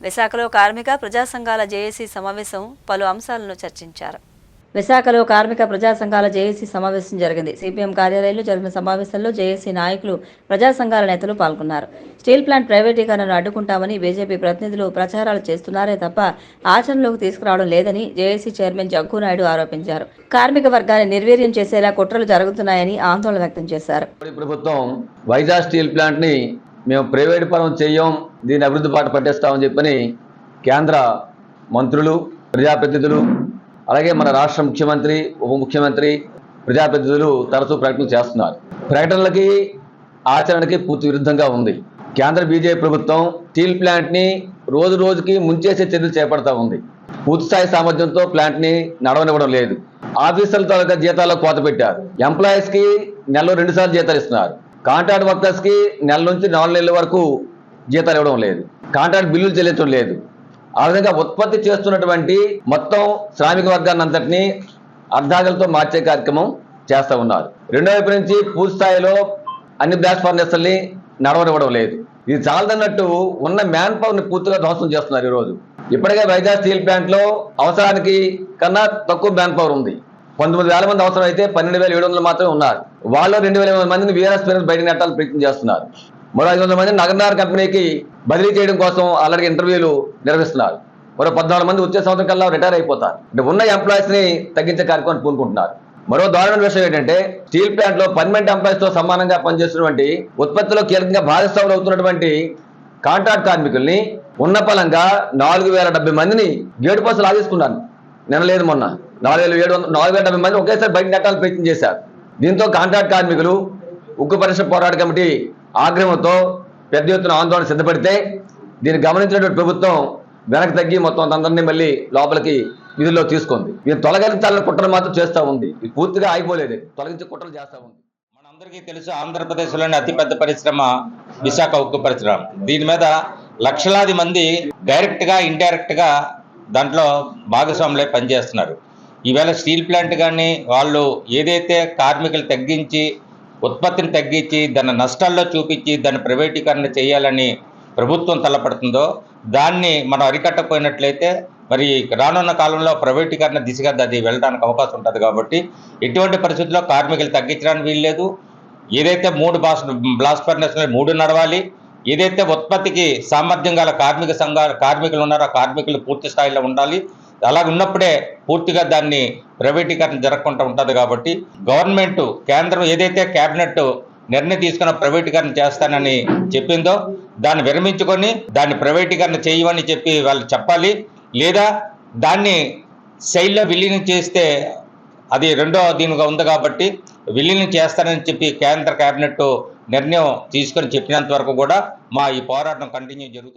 విశాఖలో కార్మిక ప్రజా సంఘాల జేఏసీ సమావేశం పలు అంశాలను చర్చించారు. విశాఖలో కార్మిక ప్రజా సంఘాల జేఏసీ సమావేశం జరిగింది. సిపిఎం కార్యాలయంలో జరిగిన సమావేశంలో జేఏసీ నాయకులు, ప్రజా సంఘాల నేతలు పాల్గొన్నారు. స్టీల్ ప్లాంట్ ప్రైవేటీకరణను అడ్డుకుంటామని బీజేపీ ప్రతినిధులు ప్రచారాలు చేస్తున్నారే తప్ప ఆచరణలోకి తీసుకురావడం లేదని జేఏసీ చైర్మన్ జగ్గునాయుడు ఆరోపించారు. కార్మిక వర్గాన్ని నిర్వీర్యం చేసేలా కుట్రలు జరుగుతున్నాయని ఆందోళన వ్యక్తం చేశారు. ప్రభుత్వం వైజాగ్ స్టీల్ ప్లాంట్ ని మేము ప్రైవేట్ పరం చేయం, దీని అభివృద్ధి బాట పట్టిస్తామని చెప్పని కేంద్ర మంత్రులు, ప్రజాప్రతినిధులు, అలాగే మన రాష్ట్ర ముఖ్యమంత్రి, ఉప ముఖ్యమంత్రి, ప్రజాప్రతినిధులు తరచూ ప్రకటనలు చేస్తున్నారు. ప్రకటనలకి ఆచరణకి పూర్తి విరుద్ధంగా ఉంది. కేంద్ర బీజేపీ ప్రభుత్వం స్టీల్ ప్లాంట్ని రోజు రోజుకి ముంచేసే చర్యలు చేపడతా ఉంది. పూర్తిస్థాయి సామర్థ్యంతో ప్లాంట్ని నడవనివ్వడం లేదు. ఆఫీసర్ల తాలూకా జీతాల్లో కోత పెట్టారు. ఎంప్లాయీస్కి నెలలో 2 సార్లు జీతాలు ఇస్తున్నారు. కాంట్రాక్ట్ వర్కర్స్కి నెల నుంచి 4 నెలల వరకు జీతాలు ఇవ్వడం లేదు. కాంట్రాక్ట్ బిల్లులు చెల్లించడం లేదు. ఆ విధంగా ఉత్పత్తి చేస్తున్నటువంటి మొత్తం శ్రామిక వర్గాన్ని అంతటినీ అర్ధాగలతో మార్చే కార్యక్రమం చేస్తూ ఉన్నారు. రెండో వైపు నుంచి పూర్తి స్థాయిలో అన్ని బ్లాస్ట్ ఫర్నేసుల్ని నడవనివ్వడం లేదు. ఇది చాలదన్నట్టు ఉన్న మ్యాన్ పవర్ని పూర్తిగా ధ్వంసం చేస్తున్నారు. ఈరోజు ఇప్పటికే వైజాగ్ స్టీల్ ప్లాంట్లో అవసరానికి కన్నా తక్కువ మ్యాన్ పవర్ ఉంది. 19,000 మంది అవసరం అయితే 12,700 మాత్రమే ఉన్నారు. వాళ్ళు 2,800 మందిని వీఆర్ఎస్ పేరు బయట నెట్టాలని ప్రయత్నం చేస్తున్నారు. మరో 500 మందిని నగర్నార్ కంపెనీకి బదిలీ చేయడం కోసం ఆల్రెడీ ఇంటర్వ్యూలు నిర్వహిస్తున్నారు. మరో 14 మంది వచ్చే సంవత్సరం కల్లా రిటైర్ అయిపోతారు. అంటే ఉన్న ఎంప్లాయీస్ ని తగ్గించే కార్యక్రమాన్ని పూనుకుంటున్నారు. మరో దారుణ విషయం ఏంటంటే స్టీల్ ప్లాంట్ లో పర్మనెంట్ ఎంప్లాయీస్ తో సమానంగా పనిచేస్తున్నటువంటి, ఉత్పత్తిలో కీలకంగా భాగస్వాములు అవుతున్నటువంటి కాంట్రాక్ట్ కార్మికుల్ని ఉన్న పలంగా 4,070 మందిని గేటు పాసులు ఆదేశిస్తున్నారు. నిన్న లేదు మొన్న 4,770 మంది ఒకేసారి బయట నెట్టాలని ప్రయత్నం చేశారు. దీంతో కాంట్రాక్ట్ కార్మికులు, ఉక్కు పరిశ్రమ పోరాట కమిటీ ఆగ్రహంతో పెద్ద ఎత్తున ఆందోళన సిద్ధపడితే దీన్ని గమనించినటువంటి ప్రభుత్వం వెనక్కి తగ్గి మొత్తం అందరినీ మళ్ళీ లోపలికి విధుల్లో తీసుకుంది. ఇది తొలగించాలని కుట్రలు మాత్రం చేస్తూ ఉంది. ఇది పూర్తిగా అయిపోలేదు, తొలగించే కుట్రలు చేస్తూ ఉంది. మనందరికీ తెలుసు, ఆంధ్రప్రదేశ్లోని అతిపెద్ద పరిశ్రమ విశాఖ ఉక్కు పరిశ్రమ. దీని మీద లక్షలాది మంది డైరెక్ట్గా, ఇండైరెక్ట్గా దాంట్లో భాగస్వాములై పనిచేస్తున్నారు. ఈవేళ స్టీల్ ప్లాంట్ కానీ వాళ్ళు ఏదైతే కార్మికులు తగ్గించి, ఉత్పత్తిని తగ్గించి, దాన్ని నష్టాల్లో చూపించి దాన్ని ప్రైవేటీకరణ చేయాలని ప్రభుత్వం తలపడుతుందో దాన్ని మనం అరికట్టకపోయినట్లయితే మరి రానున్న కాలంలో ప్రైవేటీకరణ దిశగా అది వెళ్ళడానికి అవకాశం ఉంటుంది. కాబట్టి ఎటువంటి పరిస్థితుల్లో కార్మికులు తగ్గించడానికి వీల్లేదు. ఏదైతే 3 బ్లాస్ట్ ఫర్నేసులు 3 నడవాలి. ఏదైతే ఉత్పత్తికి సామర్థ్యం గల కార్మికులు ఉన్నారో ఆ కార్మికులు పూర్తి స్థాయిలో ఉండాలి. అలా ఉన్నప్పుడే పూర్తిగా దాన్ని ప్రైవేటీకరణ జరగకుండా ఉంటుంది. కాబట్టి గవర్నమెంట్, కేంద్రం ఏదైతే కేబినెట్ నిర్ణయం తీసుకున్న ప్రైవేటీకరణ చేస్తానని చెప్పిందో దాన్ని విరమించుకొని దాన్ని ప్రైవేటీకరణ చేయమని చెప్పి వాళ్ళు చెప్పాలి. లేదా దాన్ని శైలిలో విలీనం చేస్తే అది రెండో దీనిగా ఉంది. కాబట్టి విలీనం చేస్తానని చెప్పి కేంద్ర కేబినెట్ నిర్ణయం తీసుకొని చెప్పినంత వరకు కూడా మా ఈ పోరాటం కంటిన్యూ జరుగుతుంది.